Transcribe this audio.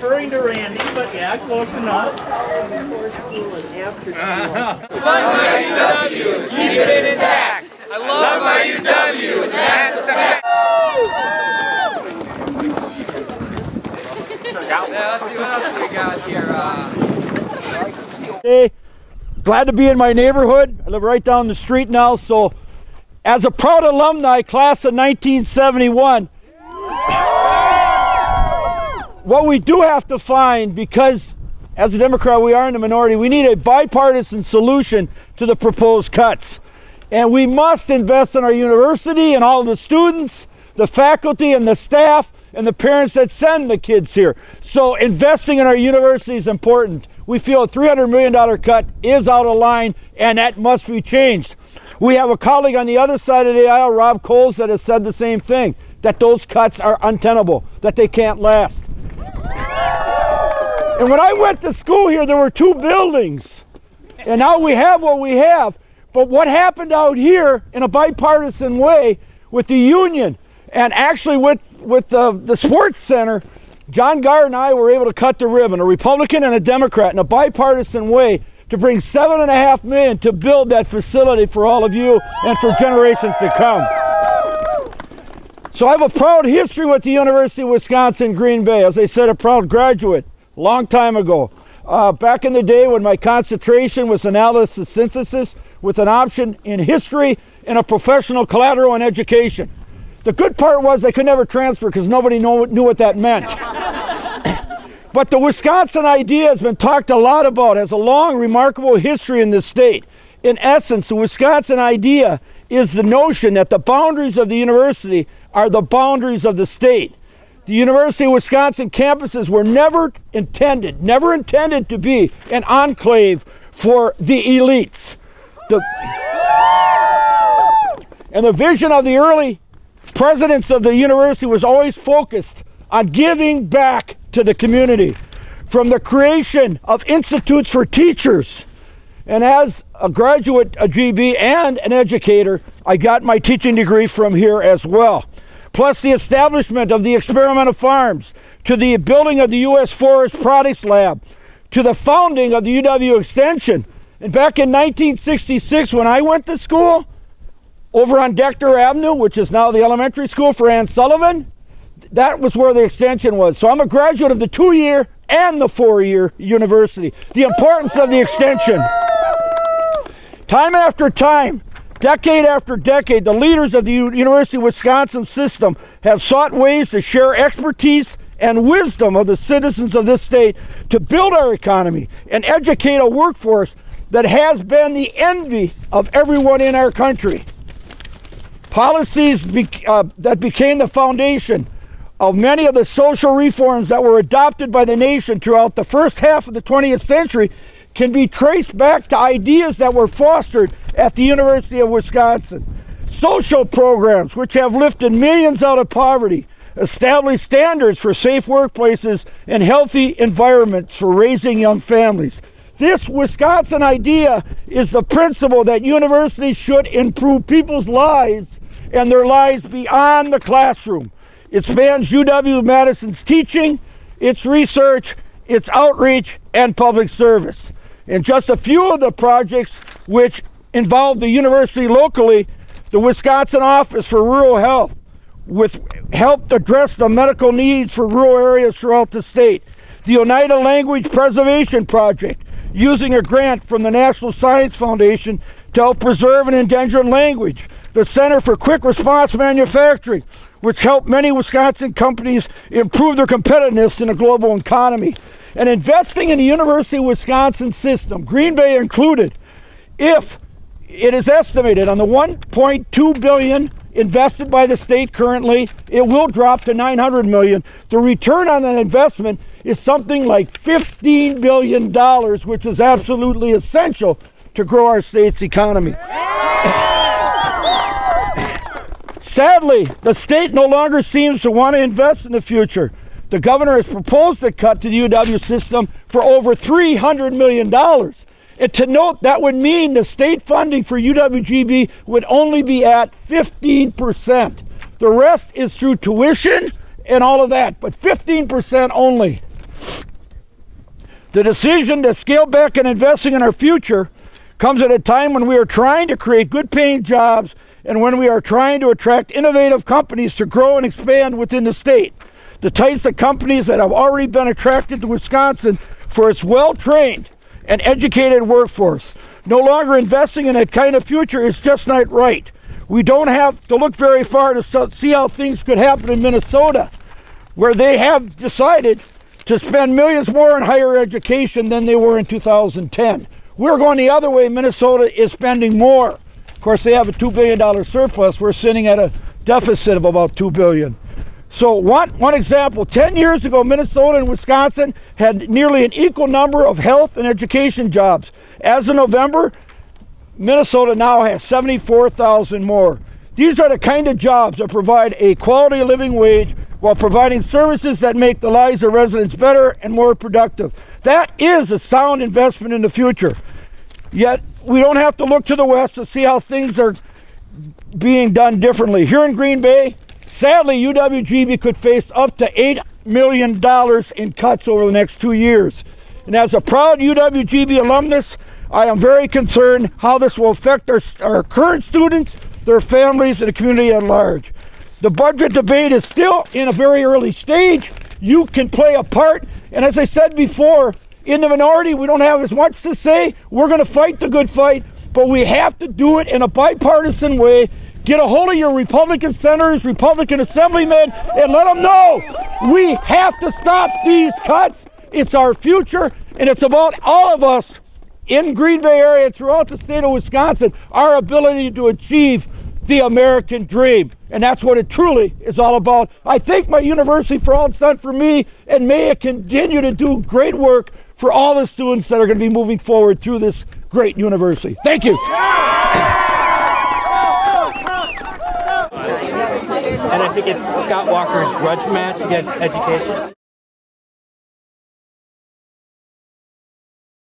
referring to Randy, but yeah, close enough. Before school and after school. Love my UW, keep it intact. I love my UW, and that's a fact. Yeah, let's see what else we got here. Hey, glad to be in my neighborhood. I live right down the street now, so as a proud alumni, class of 1971, what we do have to find, because as a Democrat we are in the minority, we need a bipartisan solution to the proposed cuts. And we must invest in our university and all the students, the faculty and the staff, and the parents that send the kids here. So investing in our university is important. We feel a $300 million cut is out of line, and that must be changed. We have a colleague on the other side of the aisle, Rob Coles, that has said the same thing, that those cuts are untenable, that they can't last. And when I went to school here, there were 2 buildings. And now we have what we have. But what happened out here in a bipartisan way with the union, and actually with the sports center, John Garr and I were able to cut the ribbon, a Republican and a Democrat, in a bipartisan way to bring $7.5 million to build that facility for all of you and for generations to come. So I have a proud history with the University of Wisconsin Green Bay. As I said, a proud graduate a long time ago. Back in the day when my concentration was analysis synthesis with an option in history and a professional collateral in education. The good part was I could never transfer because nobody knew what that meant. But the Wisconsin idea has been talked a lot about, has a long, remarkable history in this state. In essence, the Wisconsin idea is the notion that the boundaries of the university are the boundaries of the state. The University of Wisconsin campuses were never intended to be an enclave for the elites. And the vision of the early presidents of the university was always focused on giving back to the community, from the creation of institutes for teachers. And as a graduate, a GB, and an educator, I got my teaching degree from here as well. Plus the establishment of the experimental farms, to the building of the U.S. Forest Products Lab, to the founding of the UW Extension. And back in 1966, when I went to school, over on Dector Avenue, which is now the elementary school for Ann Sullivan, that was where the extension was. So I'm a graduate of the 2-year and the 4-year university. The importance of the extension. Time after time, decade after decade, the leaders of the University of Wisconsin system have sought ways to share expertise and wisdom of the citizens of this state to build our economy and educate a workforce that has been the envy of everyone in our country. Policies that became the foundation of many of the social reforms that were adopted by the nation throughout the first half of the 20th century can be traced back to ideas that were fostered at the University of Wisconsin. Social programs which have lifted millions out of poverty, established standards for safe workplaces and healthy environments for raising young families. This Wisconsin idea is the principle that universities should improve people's lives and their lives beyond the classroom. It spans UW-Madison's teaching, its research, its outreach, and public service. And just a few of the projects which involve the university locally, the Wisconsin Office for Rural Health, with helped address the medical needs for rural areas throughout the state. The Oneida Language Preservation Project, using a grant from the National Science Foundation to help preserve an endangered language. The Center for Quick Response Manufacturing, which helped many Wisconsin companies improve their competitiveness in the global economy. And investing in the University of Wisconsin system, Green Bay included, if it is estimated on the $1.2 billion invested by the state currently, it will drop to $900 million. The return on that investment is something like $15 billion, which is absolutely essential to grow our state's economy. Sadly, the state no longer seems to want to invest in the future. The governor has proposed a cut to the UW system for over $300 million. And to note, that would mean the state funding for UWGB would only be at 15%. The rest is through tuition and all of that, but 15% only. The decision to scale back on investing in our future comes at a time when we are trying to create good paying jobs and when we are trying to attract innovative companies to grow and expand within the state. The types of companies that have already been attracted to Wisconsin for its well-trained and educated workforce. No longer investing in that kind of future is just not right. We don't have to look very far to see how things could happen in Minnesota, where they have decided to spend millions more on higher education than they were in 2010. We're going the other way. Minnesota is spending more. Of course, they have a $2 billion surplus. We're sitting at a deficit of about $2 billion. So one example, 10 years ago, Minnesota and Wisconsin had nearly an equal number of health and education jobs. As of November, Minnesota now has 74,000 more. These are the kind of jobs that provide a quality living wage while providing services that make the lives of residents better and more productive. That is a sound investment in the future. Yet, we don't have to look to the west to see how things are being done differently. Here in Green Bay, sadly, UWGB could face up to $8 million in cuts over the next 2 years. And as a proud UWGB alumnus, I am very concerned how this will affect our current students, their families, and the community at large. The budget debate is still in a very early stage. You can play a part, and as I said before, in the minority, we don't have as much to say. We're going to fight the good fight, but we have to do it in a bipartisan way. Get a hold of your Republican senators, Republican assemblymen, and let them know we have to stop these cuts. It's our future, and it's about all of us in Green Bay area and throughout the state of Wisconsin, our ability to achieve the American dream. And that's what it truly is all about. I thank my university for all it's done for me, and may it continue to do great work for all the students that are going to be moving forward through this great university. Thank you. And I think it's Scott Walker's grudge match against education.